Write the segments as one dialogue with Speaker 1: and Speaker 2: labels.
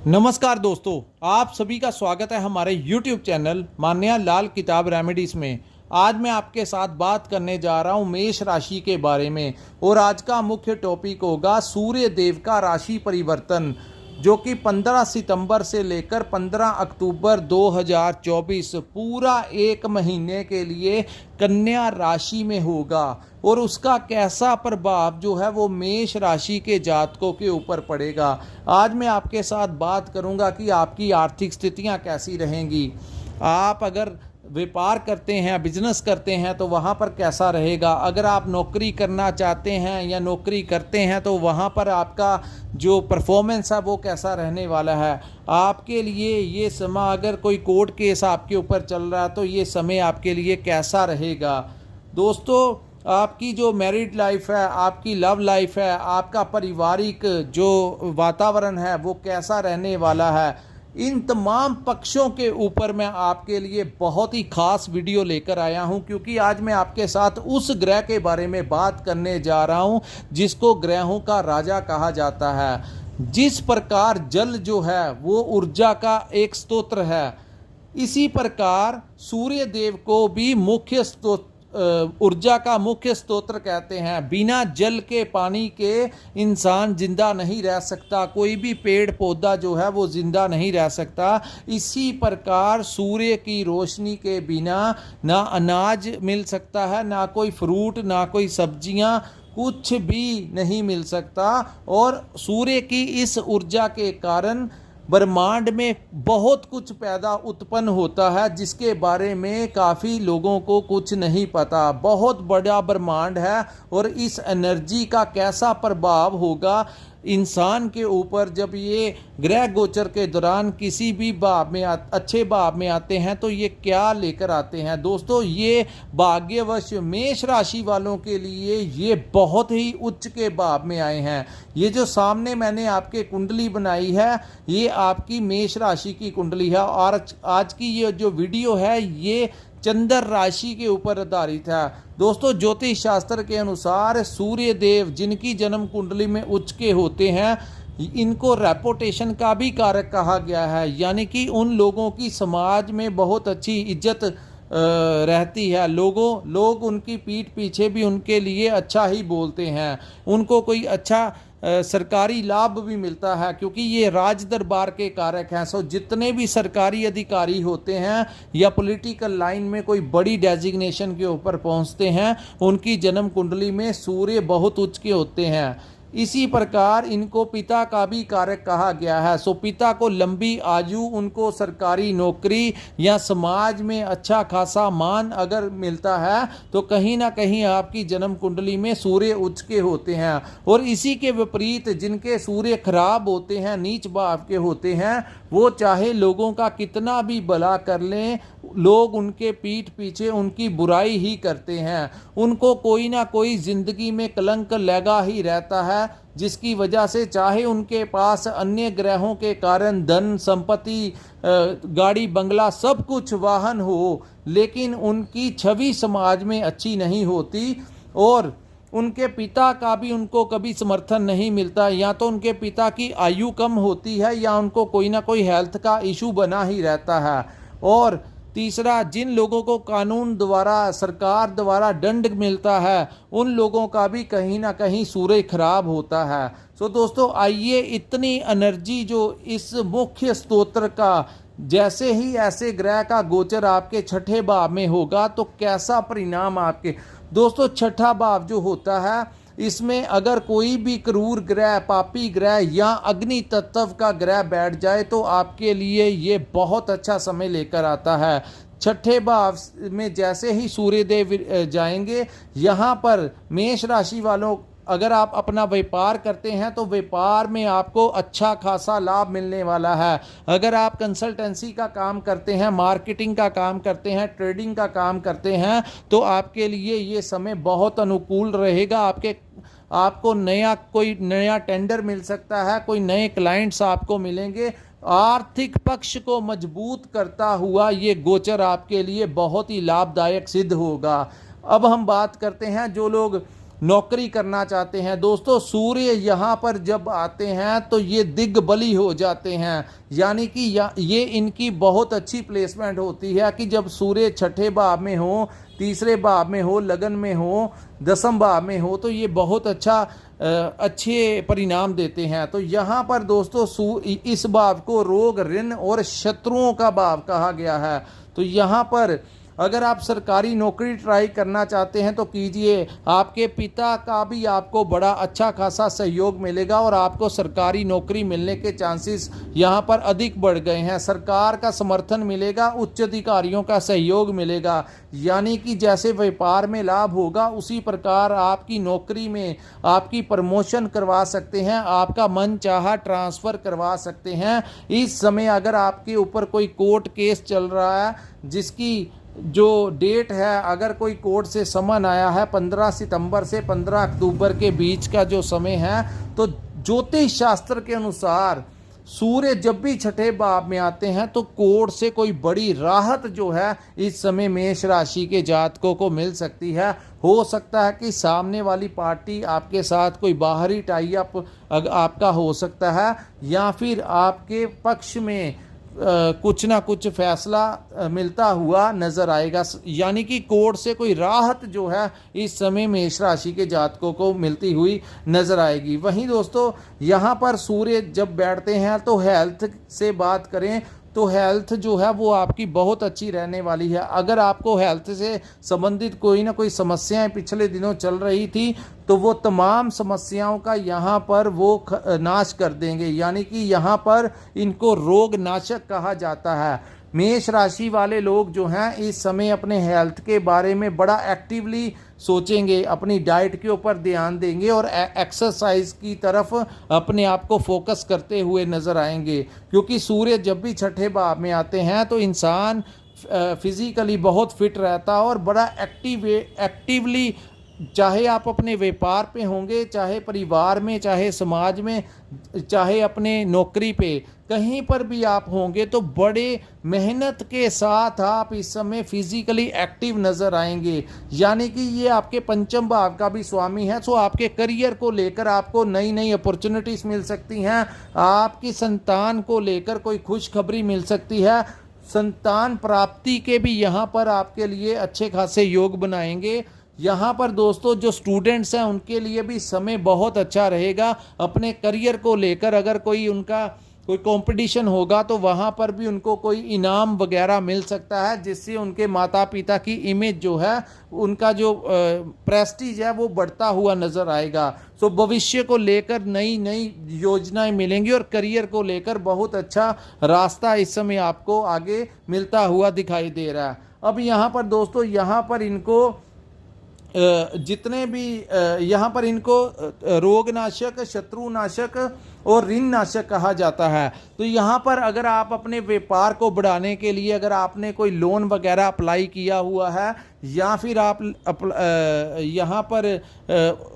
Speaker 1: नमस्कार दोस्तों, आप सभी का स्वागत है हमारे YouTube चैनल मान्या लाल किताब रेमेडीज में। आज मैं आपके साथ बात करने जा रहा हूं मेष राशि के बारे में और आज का मुख्य टॉपिक होगा सूर्य देव का राशि परिवर्तन, जो कि 15 सितंबर से लेकर 15 अक्टूबर 2024 पूरा एक महीने के लिए कन्या राशि में होगा और उसका कैसा प्रभाव जो है वो मेष राशि के जातकों के ऊपर पड़ेगा। आज मैं आपके साथ बात करूंगा कि आपकी आर्थिक स्थितियां कैसी रहेंगी। आप अगर व्यापार करते हैं, बिजनेस करते हैं तो वहाँ पर कैसा रहेगा। अगर आप नौकरी करना चाहते हैं या नौकरी करते हैं तो वहाँ पर आपका जो परफॉर्मेंस है वो कैसा रहने वाला है। आपके लिए ये समय, अगर कोई कोर्ट केस आपके ऊपर चल रहा है तो ये समय आपके लिए कैसा रहेगा। दोस्तों, आपकी जो मैरिड लाइफ है, आपकी लव लाइफ है, आपका पारिवारिक जो वातावरण है वो कैसा रहने वाला है, इन तमाम पक्षों के ऊपर मैं आपके लिए बहुत ही खास वीडियो लेकर आया हूं, क्योंकि आज मैं आपके साथ उस ग्रह के बारे में बात करने जा रहा हूं जिसको ग्रहों का राजा कहा जाता है। जिस प्रकार जल जो है वो ऊर्जा का एक स्तोत्र है, इसी प्रकार सूर्य देव को भी मुख्य स्तोत्र, ऊर्जा का मुख्य स्तोत्र कहते हैं। बिना जल के, पानी के इंसान जिंदा नहीं रह सकता, कोई भी पेड़ पौधा जो है वो जिंदा नहीं रह सकता। इसी प्रकार सूर्य की रोशनी के बिना ना अनाज मिल सकता है, ना कोई फ्रूट, ना कोई सब्जियां, कुछ भी नहीं मिल सकता। और सूर्य की इस ऊर्जा के कारण ब्रह्मांड में बहुत कुछ पैदा उत्पन्न होता है, जिसके बारे में काफ़ी लोगों को कुछ नहीं पता। बहुत बड़ा ब्रह्मांड है और इस एनर्जी का कैसा प्रभाव होगा इंसान के ऊपर जब ये ग्रह गोचर के दौरान किसी भी भाव में अच्छे भाव में आते हैं तो ये क्या लेकर आते हैं। दोस्तों, ये भाग्यवश मेष राशि वालों के लिए ये बहुत ही उच्च के भाव में आए हैं। ये जो सामने मैंने आपके कुंडली बनाई है, ये आपकी मेष राशि की कुंडली है और आज की ये जो वीडियो है ये चंद्र राशि के ऊपर आधारित है। दोस्तों, ज्योतिष शास्त्र के अनुसार सूर्य देव जिनकी जन्म कुंडली में उच्च के होते हैं, इनको रेपुटेशन का भी कारक कहा गया है, यानी कि उन लोगों की समाज में बहुत अच्छी इज्जत रहती है। लोग उनकी पीठ पीछे भी उनके लिए अच्छा ही बोलते हैं, उनको कोई अच्छा सरकारी लाभ भी मिलता है, क्योंकि ये राज दरबार के कारक हैं। सो जितने भी सरकारी अधिकारी होते हैं या पॉलिटिकल लाइन में कोई बड़ी डेजिग्नेशन के ऊपर पहुंचते हैं, उनकी जन्म कुंडली में सूर्य बहुत उच्च के होते हैं। इसी प्रकार इनको पिता का भी कारक कहा गया है। सो पिता को लंबी आयु, उनको सरकारी नौकरी या समाज में अच्छा खासा मान अगर मिलता है तो कहीं ना कहीं आपकी जन्म कुंडली में सूर्य उच्च के होते हैं। और इसी के विपरीत जिनके सूर्य खराब होते हैं, नीच भाव के होते हैं, वो चाहे लोगों का कितना भी भला कर लें, लोग उनके पीठ पीछे उनकी बुराई ही करते हैं। उनको कोई ना कोई जिंदगी में कलंक लगा ही रहता है, जिसकी वजह से चाहे उनके पास अन्य ग्रहों के कारण धन संपत्ति, गाड़ी बंगला, सब कुछ वाहन हो, लेकिन उनकी छवि समाज में अच्छी नहीं होती और उनके पिता का भी उनको कभी समर्थन नहीं मिलता। या तो उनके पिता की आयु कम होती है या उनको कोई ना कोई हेल्थ का इशू बना ही रहता है। और तीसरा, जिन लोगों को कानून द्वारा, सरकार द्वारा दंड मिलता है, उन लोगों का भी कहीं ना कहीं सूर्य खराब होता है। सो दोस्तों, आइए इतनी एनर्जी जो इस मुख्य स्तोत्र का, जैसे ही ऐसे ग्रह का गोचर आपके छठे भाव में होगा तो कैसा परिणाम आपके। दोस्तों, छठा भाव जो होता है, इसमें अगर कोई भी क्रूर ग्रह, पापी ग्रह या अग्नि तत्व का ग्रह बैठ जाए तो आपके लिए ये बहुत अच्छा समय लेकर आता है। छठे भाव में जैसे ही सूर्यदेव जाएंगे, यहाँ पर मेष राशि वालों, अगर आप अपना व्यापार करते हैं तो व्यापार में आपको अच्छा खासा लाभ मिलने वाला है। अगर आप कंसल्टेंसी का काम करते हैं, मार्केटिंग का काम करते हैं, ट्रेडिंग का काम करते हैं तो आपके लिए ये समय बहुत अनुकूल रहेगा। आपको कोई नया टेंडर मिल सकता है, कोई नए क्लाइंट्स आपको मिलेंगे। आर्थिक पक्ष को मजबूत करता हुआ ये गोचर आपके लिए बहुत ही लाभदायक सिद्ध होगा। अब हम बात करते हैं जो लोग नौकरी करना चाहते हैं। दोस्तों सूर्य यहाँ पर जब आते हैं तो ये दिग्बली हो जाते हैं, यानी कि ये इनकी बहुत अच्छी प्लेसमेंट होती है कि जब सूर्य छठे भाव में हो, तीसरे भाव में हो, लगन में हो, दसम भाव में हो, तो ये बहुत अच्छे परिणाम देते हैं। तो यहाँ पर दोस्तों इस भाव को रोग, ऋण और शत्रुओं का भाव कहा गया है। तो यहाँ पर अगर आप सरकारी नौकरी ट्राई करना चाहते हैं तो कीजिए, आपके पिता का भी आपको बड़ा अच्छा खासा सहयोग मिलेगा और आपको सरकारी नौकरी मिलने के चांसेस यहाँ पर अधिक बढ़ गए हैं। सरकार का समर्थन मिलेगा, उच्च अधिकारियों का सहयोग मिलेगा, यानी कि जैसे व्यापार में लाभ होगा उसी प्रकार आपकी नौकरी में आपकी प्रमोशन करवा सकते हैं, आपका मन चाहा ट्रांसफ़र करवा सकते हैं। इस समय अगर आपके ऊपर कोई कोर्ट केस चल रहा है जिसकी जो डेट है, अगर कोई कोर्ट से समन आया है 15 सितंबर से 15 अक्टूबर के बीच का जो समय है, तो ज्योतिष शास्त्र के अनुसार सूर्य जब भी छठे भाव में आते हैं तो कोर्ट से कोई बड़ी राहत जो है इस समय मेष राशि के जातकों को मिल सकती है। हो सकता है कि सामने वाली पार्टी आपके साथ कोई बाहरी टाई अप आपका हो सकता है, या फिर आपके पक्ष में कुछ ना कुछ फैसला मिलता हुआ नजर आएगा, यानी कि कोर्ट से कोई राहत जो है इस समय मेष राशि के जातकों को मिलती हुई नजर आएगी। वहीं दोस्तों यहाँ पर सूर्य जब बैठते हैं तो हेल्थ से बात करें तो हेल्थ जो है वो आपकी बहुत अच्छी रहने वाली है। अगर आपको हेल्थ से संबंधित कोई ना कोई समस्याएं पिछले दिनों चल रही थी तो वो तमाम समस्याओं का यहाँ पर वो नाश कर देंगे, यानी कि यहाँ पर इनको रोग नाशक कहा जाता है। मेष राशि वाले लोग जो हैं इस समय अपने हेल्थ के बारे में बड़ा एक्टिवली सोचेंगे, अपनी डाइट के ऊपर ध्यान देंगे और एक्सरसाइज की तरफ अपने आप को फोकस करते हुए नजर आएंगे, क्योंकि सूर्य जब भी छठे भाव में आते हैं तो इंसान फिजिकली बहुत फिट रहता है और बड़ा एक्टिवली, चाहे आप अपने व्यापार पे होंगे, चाहे परिवार में, चाहे समाज में, चाहे अपने नौकरी पे, कहीं पर भी आप होंगे तो बड़े मेहनत के साथ आप इस समय फिजिकली एक्टिव नज़र आएंगे, यानी कि ये आपके पंचम भाव का भी स्वामी है। सो आपके करियर को लेकर आपको नई नई अपॉर्चुनिटीज़ मिल सकती हैं, आपकी संतान को लेकर कोई खुशखबरी मिल सकती है, संतान प्राप्ति के भी यहाँ पर आपके लिए अच्छे खासे योग बनाएंगे। यहाँ पर दोस्तों जो स्टूडेंट्स हैं उनके लिए भी समय बहुत अच्छा रहेगा। अपने करियर को लेकर अगर कोई उनका कोई कंपटीशन होगा तो वहाँ पर भी उनको कोई इनाम वगैरह मिल सकता है, जिससे उनके माता पिता की इमेज जो है, उनका जो प्रेस्टीज है वो बढ़ता हुआ नज़र आएगा। सो भविष्य को लेकर नई नई योजनाएं मिलेंगी और करियर को लेकर बहुत अच्छा रास्ता इस समय आपको आगे मिलता हुआ दिखाई दे रहा है। अब यहाँ पर दोस्तों यहाँ पर इनको जितने भी यहाँ पर इनको रोगनाशक, शत्रुनाशक और ऋण नाशक कहा जाता है। तो यहाँ पर अगर आप अपने व्यापार को बढ़ाने के लिए अगर आपने कोई लोन वगैरह अप्लाई किया हुआ है या फिर आप यहाँ पर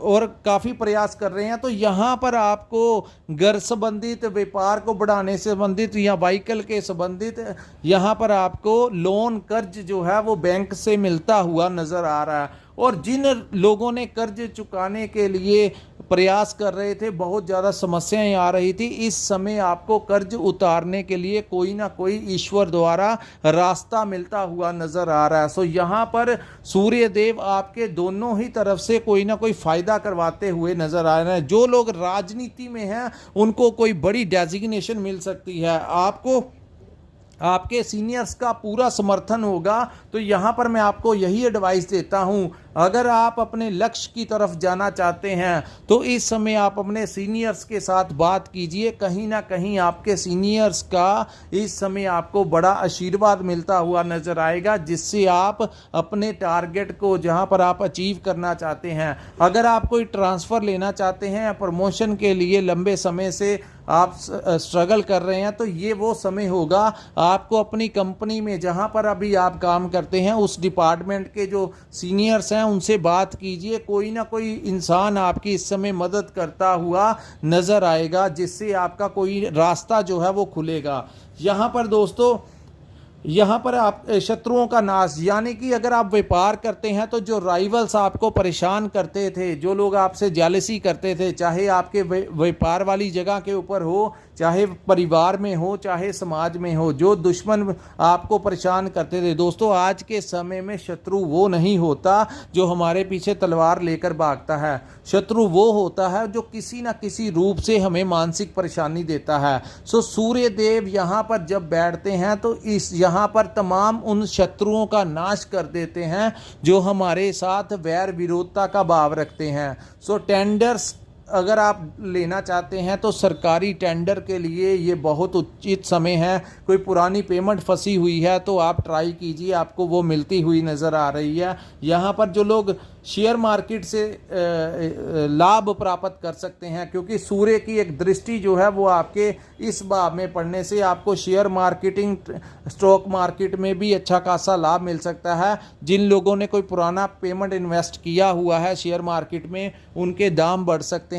Speaker 1: और काफ़ी प्रयास कर रहे हैं, तो यहाँ पर आपको घर संबंधित, व्यापार को बढ़ाने से संबंधित या व्हीकल के संबंधित यहाँ पर आपको लोन, कर्ज जो है वो बैंक से मिलता हुआ नज़र आ रहा है। और जिन लोगों ने कर्ज चुकाने के लिए प्रयास कर रहे थे, बहुत ज़्यादा समस्याएं आ रही थी, इस समय आपको कर्ज उतारने के लिए कोई ना कोई ईश्वर द्वारा रास्ता मिलता हुआ नज़र आ रहा है। सो यहाँ पर सूर्य देव आपके दोनों ही तरफ से कोई ना कोई फ़ायदा करवाते हुए नज़र आ रहे हैं। जो लोग राजनीति में हैं उनको कोई बड़ी डेजिग्नेशन मिल सकती है, आपको आपके सीनियर्स का पूरा समर्थन होगा। तो यहाँ पर मैं आपको यही एडवाइस देता हूँ, अगर आप अपने लक्ष्य की तरफ जाना चाहते हैं तो इस समय आप अपने सीनियर्स के साथ बात कीजिए, कहीं ना कहीं आपके सीनियर्स का इस समय आपको बड़ा आशीर्वाद मिलता हुआ नज़र आएगा, जिससे आप अपने टारगेट को जहां पर आप अचीव करना चाहते हैं, अगर आप कोई ट्रांसफ़र लेना चाहते हैं या प्रमोशन के लिए लंबे समय से आप स्ट्रगल कर रहे हैं, तो ये वो समय होगा आपको अपनी कंपनी में जहां पर अभी आप काम करते हैं उस डिपार्टमेंट के जो सीनियर्स हैं उनसे बात कीजिए, कोई ना कोई इंसान आपकी इस समय मदद करता हुआ नज़र आएगा, जिससे आपका कोई रास्ता जो है वो खुलेगा। यहाँ पर दोस्तों यहाँ पर आप शत्रुओं का नाश, यानी कि अगर आप व्यापार करते हैं तो जो राइवल्स आपको परेशान करते थे, जो लोग आपसे जेलसी करते थे, चाहे आपके व्यापार वाली जगह के ऊपर हो, चाहे परिवार में हो, चाहे समाज में हो, जो दुश्मन आपको परेशान करते थे, दोस्तों आज के समय में शत्रु वो नहीं होता जो हमारे पीछे तलवार लेकर भागता है। शत्रु वो होता है जो किसी ना किसी रूप से हमें मानसिक परेशानी देता है। सो सूर्य देव यहाँ पर जब बैठते हैं तो इस यहाँ पर तमाम उन शत्रुओं का नाश कर देते हैं जो हमारे साथ वैर विरोधता का भाव रखते हैं। सो टेंडर्स अगर आप लेना चाहते हैं तो सरकारी टेंडर के लिए ये बहुत उचित समय है। कोई पुरानी पेमेंट फंसी हुई है तो आप ट्राई कीजिए, आपको वो मिलती हुई नज़र आ रही है। यहाँ पर जो लोग शेयर मार्केट से लाभ प्राप्त कर सकते हैं, क्योंकि सूर्य की एक दृष्टि जो है वो आपके इस भाव में पड़ने से आपको शेयर मार्केटिंग, स्टॉक मार्केट में भी अच्छा खासा लाभ मिल सकता है। जिन लोगों ने कोई पुराना पेमेंट इन्वेस्ट किया हुआ है शेयर मार्केट में, उनके दाम बढ़ सकते हैं,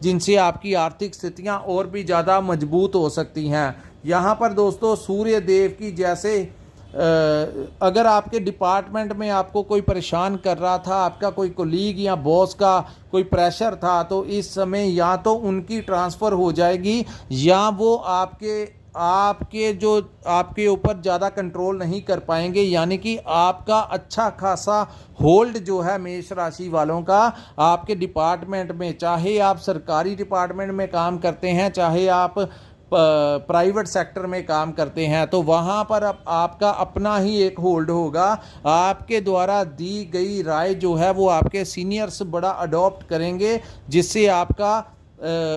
Speaker 1: जिनसे आपकी आर्थिक स्थितियां और भी ज़्यादा मजबूत हो सकती हैं। यहाँ पर दोस्तों सूर्य देव की जैसे अगर आपके डिपार्टमेंट में आपको कोई परेशान कर रहा था, आपका कोई कोलीग या बॉस का कोई प्रेशर था, तो इस समय या तो उनकी ट्रांसफ़र हो जाएगी या वो आपके ऊपर ज़्यादा कंट्रोल नहीं कर पाएंगे। यानी कि आपका अच्छा खासा होल्ड जो है मेष राशि वालों का आपके डिपार्टमेंट में, चाहे आप सरकारी डिपार्टमेंट में काम करते हैं, चाहे आप प्राइवेट सेक्टर में काम करते हैं, तो वहाँ पर आपका अपना ही एक होल्ड होगा। आपके द्वारा दी गई राय जो है वो आपके सीनियर्स बड़ा अडॉप्ट करेंगे, जिससे आपका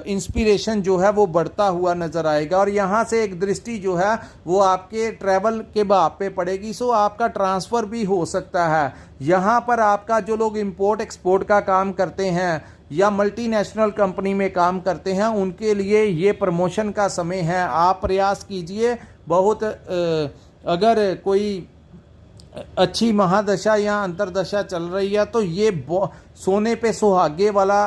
Speaker 1: इंस्पिरेशन जो है वो बढ़ता हुआ नज़र आएगा। और यहाँ से एक दृष्टि जो है वो आपके ट्रैवल के भाव पे पड़ेगी। सो आपका ट्रांसफ़र भी हो सकता है। यहाँ पर आपका जो लोग इंपोर्ट एक्सपोर्ट का काम करते हैं या मल्टीनेशनल कंपनी में काम करते हैं, उनके लिए ये प्रमोशन का समय है। आप प्रयास कीजिए। बहुत अगर कोई अच्छी महादशा या अंतरदशा चल रही है तो ये सोने पे सुहागे वाला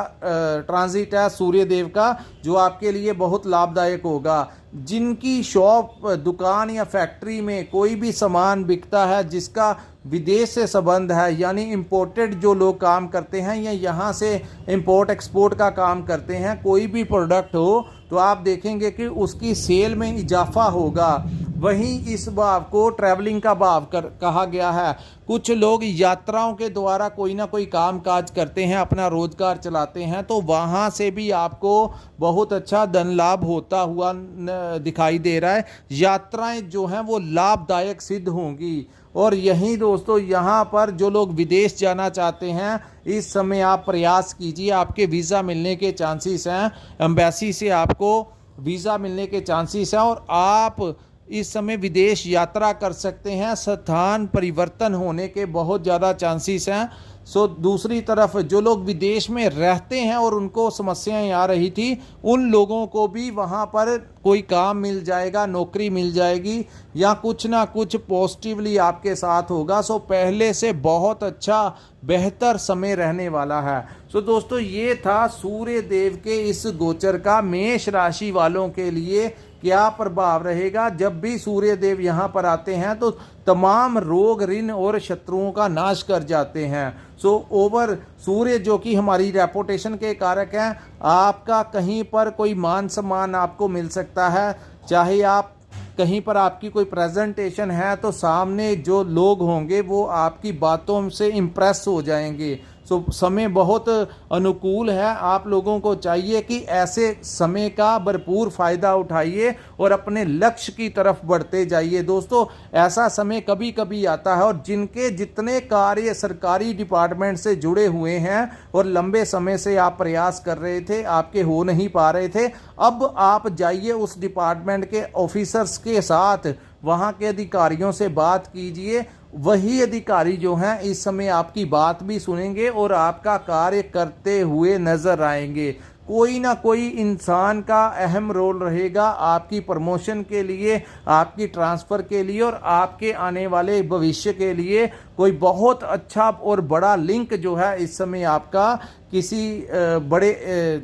Speaker 1: ट्रांजिट है सूर्य देव का, जो आपके लिए बहुत लाभदायक होगा। जिनकी शॉप, दुकान या फैक्ट्री में कोई भी सामान बिकता है जिसका विदेश से संबंध है, यानी इंपोर्टेड जो लोग काम करते हैं या यहाँ से इंपोर्ट एक्सपोर्ट का काम करते हैं, कोई भी प्रोडक्ट हो तो आप देखेंगे कि उसकी सेल में इजाफा होगा। वहीं इस भाव को ट्रैवलिंग का भाव कहा गया है। कुछ लोग यात्राओं के द्वारा कोई ना कोई काम काज करते हैं, अपना रोजगार चलाते हैं, तो वहाँ से भी आपको बहुत अच्छा धन लाभ होता हुआ दिखाई दे रहा है। यात्राएं जो हैं वो लाभदायक सिद्ध होंगी। और यहीं दोस्तों यहाँ पर जो लोग विदेश जाना चाहते हैं, इस समय आप प्रयास कीजिए, आपके वीज़ा मिलने के चांसेस हैं। एम्बेसी से आपको वीज़ा मिलने के चांसेस हैं और आप इस समय विदेश यात्रा कर सकते हैं। स्थान परिवर्तन होने के बहुत ज़्यादा चांसेस हैं। सो दूसरी तरफ जो लोग विदेश में रहते हैं और उनको समस्याएं आ रही थी, उन लोगों को भी वहाँ पर कोई काम मिल जाएगा, नौकरी मिल जाएगी या कुछ ना कुछ पॉजिटिवली आपके साथ होगा। सो पहले से बहुत अच्छा बेहतर समय रहने वाला है। सो दोस्तों ये था सूर्य देव के इस गोचर का मेष राशि वालों के लिए क्या प्रभाव रहेगा। जब भी सूर्य देव यहाँ पर आते हैं तो तमाम रोग, ऋण और शत्रुओं का नाश कर जाते हैं। सो ओवर सूर्य जो कि हमारी रेपुटेशन के कारक हैं, आपका कहीं पर कोई मान सम्मान आपको मिल सकता है। चाहे आप कहीं पर आपकी कोई प्रेजेंटेशन है तो सामने जो लोग होंगे वो आपकी बातों से इम्प्रेस हो जाएंगे। सो समय बहुत अनुकूल है। आप लोगों को चाहिए कि ऐसे समय का भरपूर फ़ायदा उठाइए और अपने लक्ष्य की तरफ बढ़ते जाइए। दोस्तों ऐसा समय कभी कभी आता है और जिनके जितने कार्य सरकारी डिपार्टमेंट से जुड़े हुए हैं और लंबे समय से आप प्रयास कर रहे थे, आपके हो नहीं पा रहे थे, अब आप जाइए उस डिपार्टमेंट के ऑफिसर्स के साथ, वहाँ के अधिकारियों से बात कीजिए। वही अधिकारी जो हैं इस समय आपकी बात भी सुनेंगे और आपका कार्य करते हुए नजर आएंगे। कोई ना कोई इंसान का अहम रोल रहेगा आपकी प्रमोशन के लिए, आपकी ट्रांसफ़र के लिए और आपके आने वाले भविष्य के लिए। कोई बहुत अच्छा और बड़ा लिंक जो है इस समय आपका किसी बड़े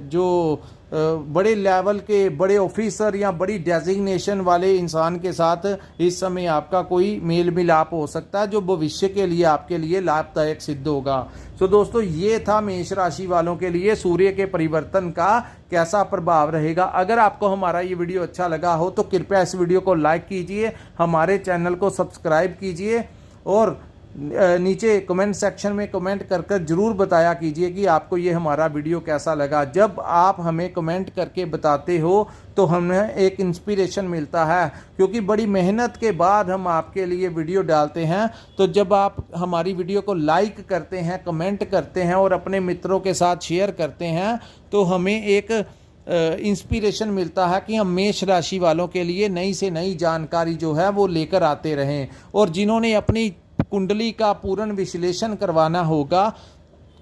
Speaker 1: जो बड़े लेवल के बड़े ऑफिसर या बड़ी डेजिग्नेशन वाले इंसान के साथ इस समय आपका कोई मेल मिलाप हो सकता है, जो भविष्य के लिए आपके लिए लाभदायक सिद्ध होगा। तो दोस्तों, ये था मेष राशि वालों के लिए सूर्य के परिवर्तन का कैसा प्रभाव रहेगा। अगर आपको हमारा ये वीडियो अच्छा लगा हो तो कृपया इस वीडियो को लाइक कीजिए, हमारे चैनल को सब्सक्राइब कीजिए और नीचे कमेंट सेक्शन में कमेंट कर जरूर बताया कीजिए कि आपको ये हमारा वीडियो कैसा लगा। जब आप हमें कमेंट करके बताते हो तो हमें एक इंस्पिरेशन मिलता है, क्योंकि बड़ी मेहनत के बाद हम आपके लिए वीडियो डालते हैं। तो जब आप हमारी वीडियो को लाइक करते हैं, कमेंट करते हैं और अपने मित्रों के साथ शेयर करते हैं तो हमें एक इंस्पिरेशन मिलता है कि हम मेष राशि वालों के लिए नई से नई जानकारी जो है वो लेकर आते रहें। और जिन्होंने अपनी कुंडली का पूर्ण विश्लेषण करवाना होगा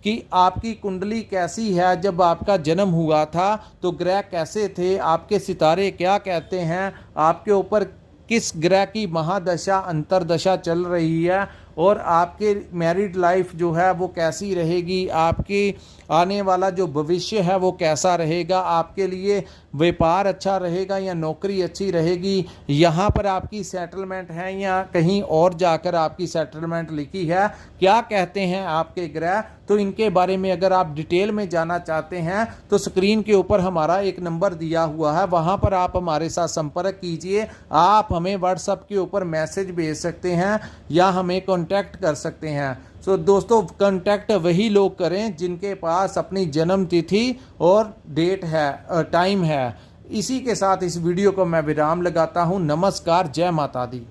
Speaker 1: कि आपकी कुंडली कैसी है, जब आपका जन्म हुआ था तो ग्रह कैसे थे, आपके सितारे क्या कहते हैं, आपके ऊपर किस ग्रह की महादशा अंतरदशा चल रही है और आपके मैरिड लाइफ जो है वो कैसी रहेगी, आपकी आने वाला जो भविष्य है वो कैसा रहेगा, आपके लिए व्यापार अच्छा रहेगा या नौकरी अच्छी रहेगी, यहाँ पर आपकी सेटलमेंट है या कहीं और जाकर आपकी सेटलमेंट लिखी है, क्या कहते हैं आपके ग्रह। तो इनके बारे में अगर आप डिटेल में जानना चाहते हैं तो स्क्रीन के ऊपर हमारा एक नंबर दिया हुआ है, वहाँ पर आप हमारे साथ संपर्क कीजिए। आप हमें व्हाट्सएप के ऊपर मैसेज भेज सकते हैं या हमें कांटेक्ट कर सकते हैं। सो दोस्तों, कांटेक्ट वही लोग करें जिनके पास अपनी जन्म तिथि और डेट है, टाइम है। इसी के साथ इस वीडियो को मैं विराम लगाता हूँ। नमस्कार, जय माता दी।